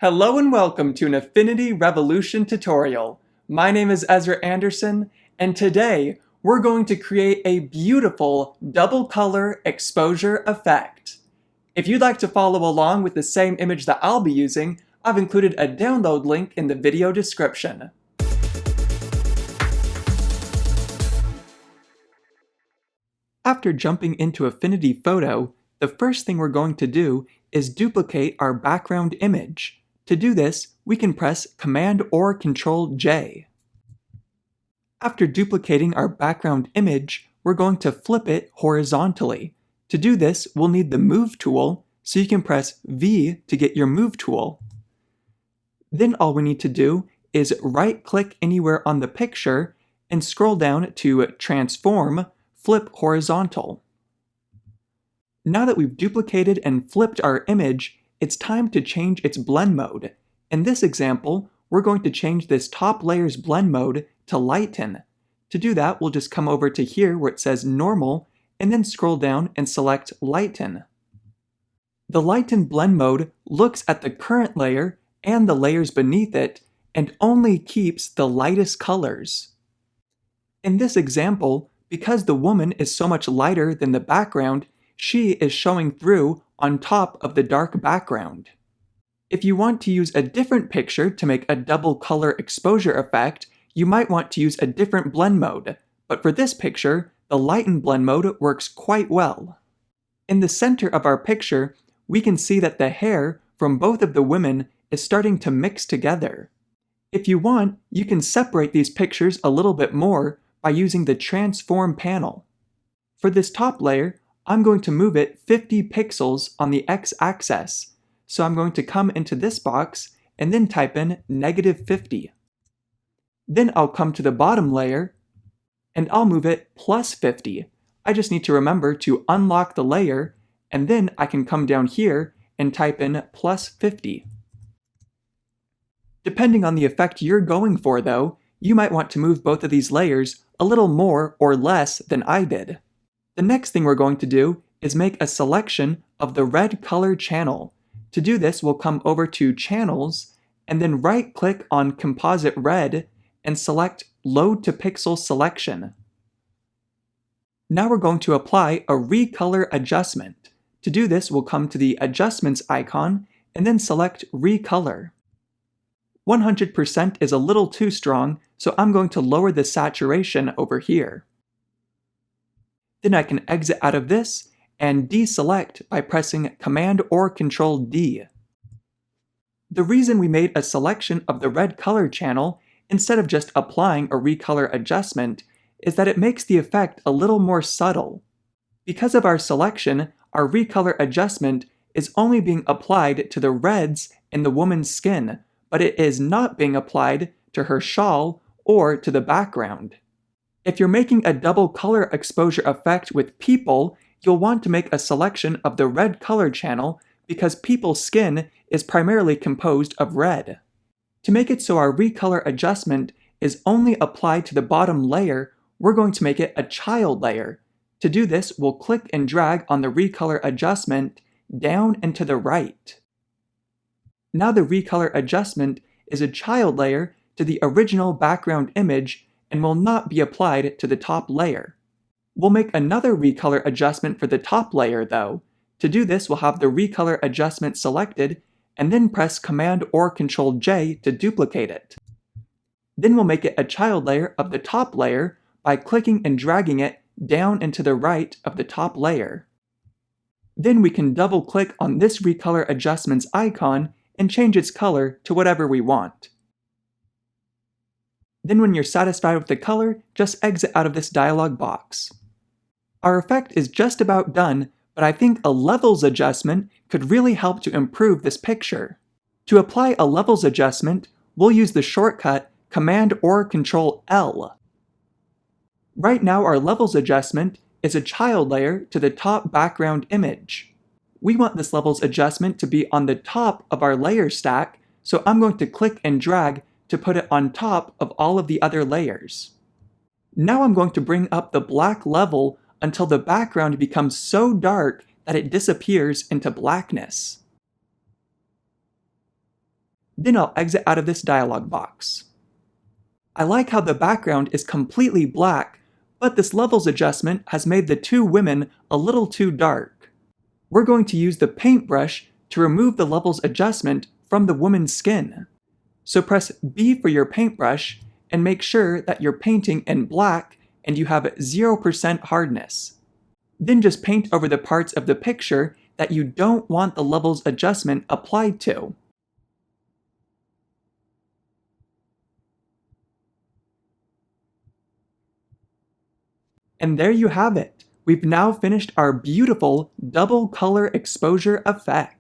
Hello and welcome to an Affinity Revolution tutorial. My name is Ezra Anderson, and today we're going to create a beautiful double color exposure effect. If you'd like to follow along with the same image that I'll be using, I've included a download link in the video description. After jumping into Affinity Photo, the first thing we're going to do is duplicate our background image. To do this, we can press Command or Control J. After duplicating our background image, we're going to flip it horizontally. To do this, we'll need the Move tool, so you can press V to get your Move tool. Then all we need to do is right-click anywhere on the picture and scroll down to Transform, Flip Horizontal. Now that we've duplicated and flipped our image, it's time to change its blend mode. In this example, we're going to change this top layer's blend mode to Lighten. To do that, we'll just come over to here where it says Normal, and then scroll down and select Lighten. The Lighten blend mode looks at the current layer and the layers beneath it, and only keeps the lightest colors. In this example, because the woman is so much lighter than the background, she is showing through on top of the dark background. If you want to use a different picture to make a double color exposure effect, you might want to use a different blend mode, but for this picture, the Lighten blend mode works quite well. In the center of our picture, we can see that the hair from both of the women is starting to mix together. If you want, you can separate these pictures a little bit more by using the Transform panel. For this top layer, I'm going to move it 50 pixels on the x-axis. So I'm going to come into this box and then type in -50. Then I'll come to the bottom layer and I'll move it +50. I just need to remember to unlock the layer, and then I can come down here and type in +50. Depending on the effect you're going for though, you might want to move both of these layers a little more or less than I did. The next thing we're going to do is make a selection of the red color channel. To do this, we'll come over to Channels, and then right-click on Composite Red, and select Load to Pixel Selection. Now we're going to apply a recolor adjustment. To do this, we'll come to the Adjustments icon, and then select Recolor. 100% is a little too strong, so I'm going to lower the saturation over here. Then I can exit out of this and deselect by pressing Command or Control D. The reason we made a selection of the red color channel instead of just applying a recolor adjustment is that it makes the effect a little more subtle. Because of our selection, our recolor adjustment is only being applied to the reds in the woman's skin, but it is not being applied to her shawl or to the background. If you're making a double color exposure effect with people, you'll want to make a selection of the red color channel because people's skin is primarily composed of red. To make it so our recolor adjustment is only applied to the bottom layer, we're going to make it a child layer. To do this, we'll click and drag on the recolor adjustment down and to the right. Now the recolor adjustment is a child layer to the original background image and will not be applied to the top layer. We'll make another recolor adjustment for the top layer though. To do this, we'll have the recolor adjustment selected and then press Command or Control J to duplicate it. Then we'll make it a child layer of the top layer by clicking and dragging it down and to the right of the top layer. Then we can double click on this recolor adjustments icon and change its color to whatever we want. Then when you're satisfied with the color, just exit out of this dialog box. Our effect is just about done, but I think a levels adjustment could really help to improve this picture. To apply a levels adjustment, we'll use the shortcut Command or Control L. Right now our levels adjustment is a child layer to the top background image. We want this levels adjustment to be on the top of our layer stack, so I'm going to click and drag to put it on top of all of the other layers. Now I'm going to bring up the black level until the background becomes so dark that it disappears into blackness. Then I'll exit out of this dialog box. I like how the background is completely black, but this levels adjustment has made the two women a little too dark. We're going to use the paintbrush to remove the levels adjustment from the woman's skin. So press B for your paintbrush and make sure that you're painting in black and you have 0% hardness. Then just paint over the parts of the picture that you don't want the levels adjustment applied to. And there you have it. We've now finished our beautiful double color exposure effect.